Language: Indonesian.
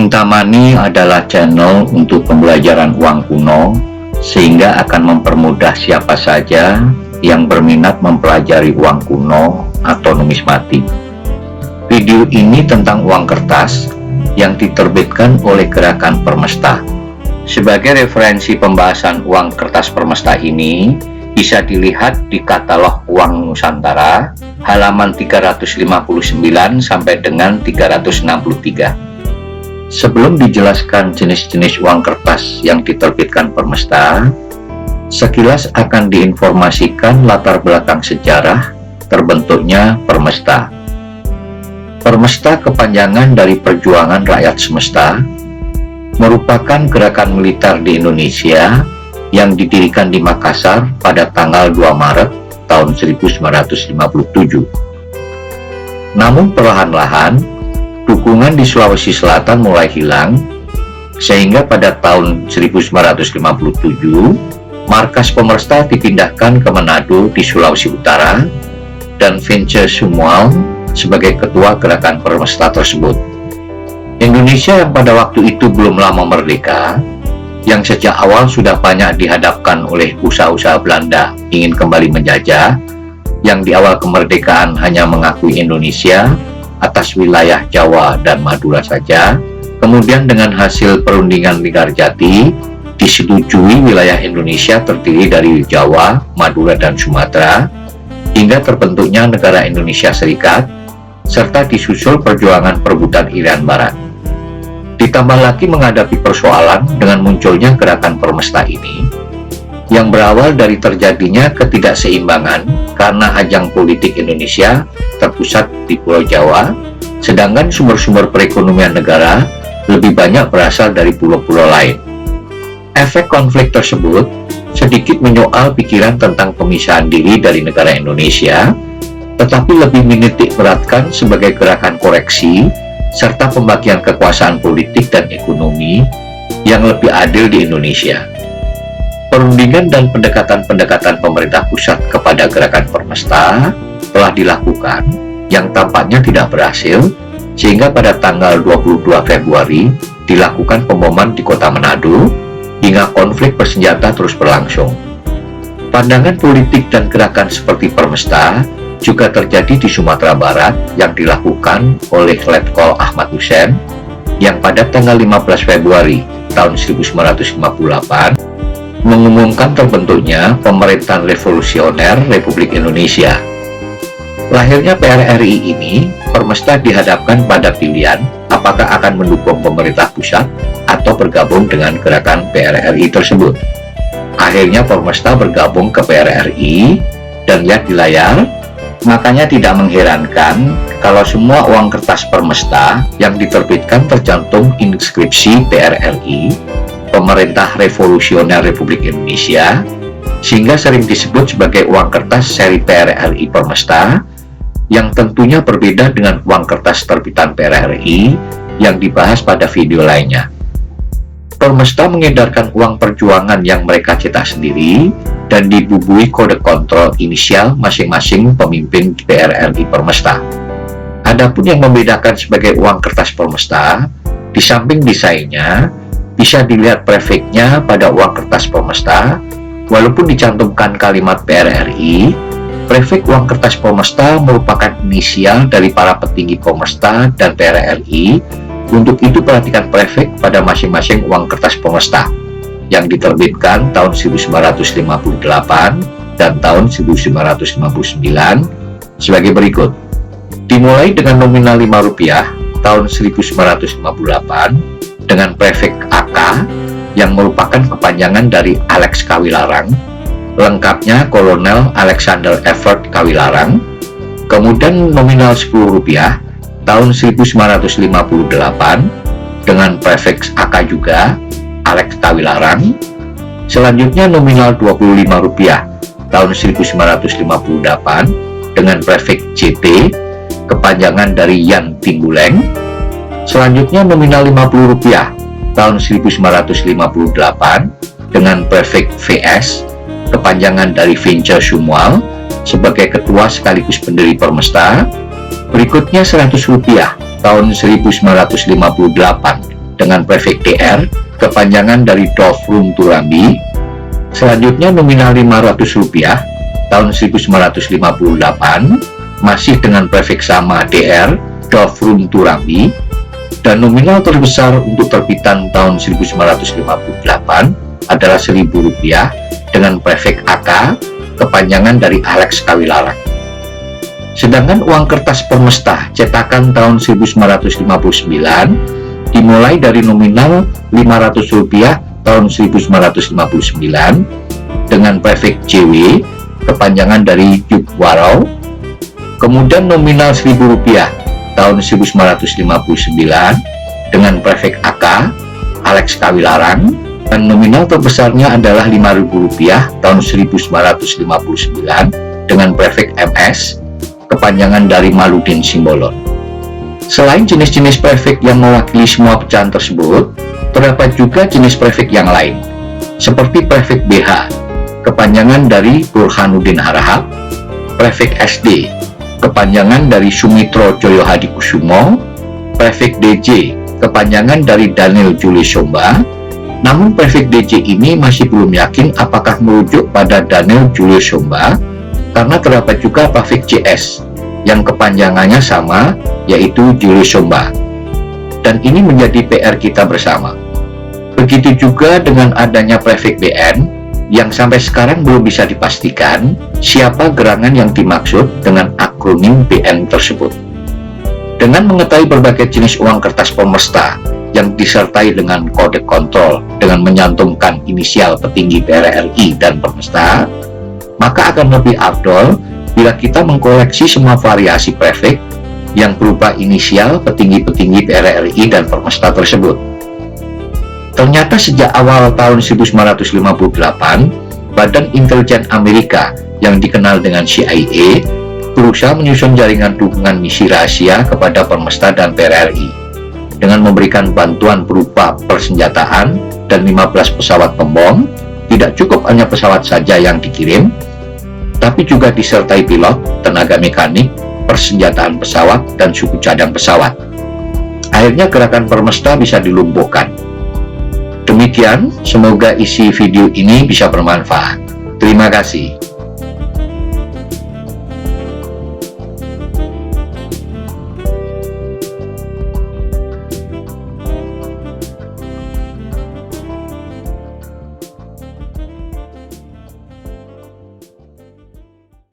Cinta Money adalah channel untuk pembelajaran uang kuno, sehingga akan mempermudah siapa saja yang berminat mempelajari uang kuno atau numismatik. Video ini tentang uang kertas yang diterbitkan oleh Gerakan Permesta. Sebagai referensi pembahasan uang kertas Permesta ini bisa dilihat di katalog Uang Nusantara halaman 359 sampai dengan 363. Sebelum dijelaskan jenis-jenis uang kertas yang diterbitkan Permesta, sekilas akan diinformasikan latar belakang sejarah terbentuknya Permesta. Permesta kepanjangan dari Perjuangan Rakyat Semesta, merupakan gerakan militer di Indonesia yang didirikan di Makassar pada tanggal 2 Maret tahun 1957. Namun perlahan-lahan, dukungan di Sulawesi Selatan mulai hilang, sehingga pada tahun 1957, markas Permesta dipindahkan ke Manado di Sulawesi Utara, dan Vince Sumual sebagai ketua gerakan Permesta tersebut. Indonesia yang pada waktu itu belum lama merdeka, yang sejak awal sudah banyak dihadapkan oleh usaha-usaha Belanda ingin kembali menjajah, yang di awal kemerdekaan hanya mengakui Indonesia atas wilayah Jawa dan Madura saja, kemudian dengan hasil perundingan Linggarjati disetujui wilayah Indonesia terdiri dari Jawa, Madura, dan Sumatera, hingga terbentuknya negara Indonesia Serikat, serta disusul perjuangan perebutan Irian Barat. Ditambah lagi menghadapi persoalan dengan munculnya gerakan Permesta ini, yang berawal dari terjadinya ketidakseimbangan karena ajang politik Indonesia terpusat di Pulau Jawa, sedangkan sumber-sumber perekonomian negara lebih banyak berasal dari pulau-pulau lain. Efek konflik tersebut sedikit menyoal pikiran tentang pemisahan diri dari negara Indonesia, tetapi lebih menitik beratkan sebagai gerakan koreksi serta pembagian kekuasaan politik dan ekonomi yang lebih adil di Indonesia. Perundingan dan pendekatan-pendekatan pemerintah pusat kepada gerakan Permesta telah dilakukan, yang tampaknya tidak berhasil, sehingga pada tanggal 22 Februari dilakukan pemboman di kota Manado, hingga konflik bersenjata terus berlangsung. Pandangan politik dan gerakan seperti Permesta juga terjadi di Sumatera Barat, yang dilakukan oleh Letkol Ahmad Hussein, yang pada tanggal 15 Februari tahun 1958 mengumumkan terbentuknya Pemerintahan Revolusioner Republik Indonesia. Lahirnya PRRI ini, Permesta dihadapkan pada pilihan apakah akan mendukung pemerintah pusat atau bergabung dengan gerakan PRRI tersebut. Akhirnya Permesta bergabung ke PRRI, dan lihat di layar, makanya tidak mengherankan kalau semua uang kertas Permesta yang diterbitkan tercantum inskripsi PRRI, Pemerintah Revolusioner Republik Indonesia, sehingga sering disebut sebagai uang kertas seri PRRI Permesta, yang tentunya berbeda dengan uang kertas terbitan PRRI yang dibahas pada video lainnya. Permesta mengedarkan uang perjuangan yang mereka cetak sendiri dan dibubuhi kode kontrol inisial masing-masing pemimpin PRRI Permesta. Adapun yang membedakan sebagai uang kertas Permesta, di samping desainnya, bisa dilihat prefixnya pada uang kertas Permesta. Walaupun dicantumkan kalimat PRRI, prefix uang kertas Permesta merupakan inisial dari para petinggi Permesta dan PRRI. Untuk itu perhatikan prefix pada masing-masing uang kertas Permesta yang diterbitkan tahun 1958 dan tahun 1959 sebagai berikut. Dimulai dengan nominal Rp5 tahun 1958 dengan prefix AK yang merupakan kepanjangan dari Alex Kawilarang, lengkapnya Kolonel Alexander Evert Kawilarang. Kemudian nominal Rp10 tahun 1958 dengan prefix AK juga Alex Kawilarang. Selanjutnya nominal Rp25 tahun 1958 dengan prefix CT, kepanjangan dari Yan Timbuleng. Selanjutnya nominal Rp50 tahun 1958 dengan prefix VS, kepanjangan dari Vince Sumual sebagai ketua sekaligus pendiri Permesta. Berikutnya Rp100 tahun 1958 dengan prefix DR, kepanjangan dari Dovrum Turambi. Selanjutnya nominal Rp500 tahun 1958 masih dengan prefix sama DR, Dovrum Turambi. Dan nominal terbesar untuk terbitan tahun 1958 adalah Rp1.000 dengan prefix AK, kepanjangan dari Alex Kawilarang. Sedangkan uang kertas Permesta cetakan tahun 1959 dimulai dari nominal Rp500 tahun 1959 dengan prefix JW, kepanjangan dari Yugwaro. Kemudian nominal Rp1.000 tahun 1959 dengan prefix AK, Alex Kawilarang. Dan nominal terbesarnya adalah Rp5.000 tahun 1959 dengan prefix MS, kepanjangan dari Maludin Simbolon. Selain jenis-jenis prefix yang mewakili semua pecahan tersebut, terdapat juga jenis prefix yang lain, seperti prefix BH, kepanjangan dari Burhanuddin Harahap, prefix SD, kepanjangan dari Sumitro Joyo Hadikusumo, prefix DJ, kepanjangan dari Daniel Julius Somba. Namun prefix DJ ini masih belum yakin apakah merujuk pada Daniel Julius Somba, karena terdapat juga prefix JS yang kepanjangannya sama, yaitu Julius Somba. Dan ini menjadi PR kita bersama. Begitu juga dengan adanya prefix BN, yang sampai sekarang belum bisa dipastikan siapa gerangan yang dimaksud dengan akronim BN tersebut. Dengan mengetahui berbagai jenis uang kertas Permesta yang disertai dengan kode kontrol dengan menyantumkan inisial petinggi PRRI dan Permesta, maka akan lebih afdol bila kita mengkoleksi semua variasi prefix yang berupa inisial petinggi-petinggi PRRI dan Permesta tersebut. Ternyata sejak awal tahun 1958, Badan Intelijen Amerika yang dikenal dengan CIA berusaha menyusun jaringan dukungan misi rahasia kepada Permesta dan PRRI dengan memberikan bantuan berupa persenjataan dan 15 pesawat pembom. Tidak cukup hanya pesawat saja yang dikirim, tapi juga disertai pilot, tenaga mekanik, persenjataan pesawat, dan suku cadang pesawat. Akhirnya gerakan Permesta bisa dilumpuhkan. Demikian, semoga isi video ini bisa bermanfaat. Terima kasih.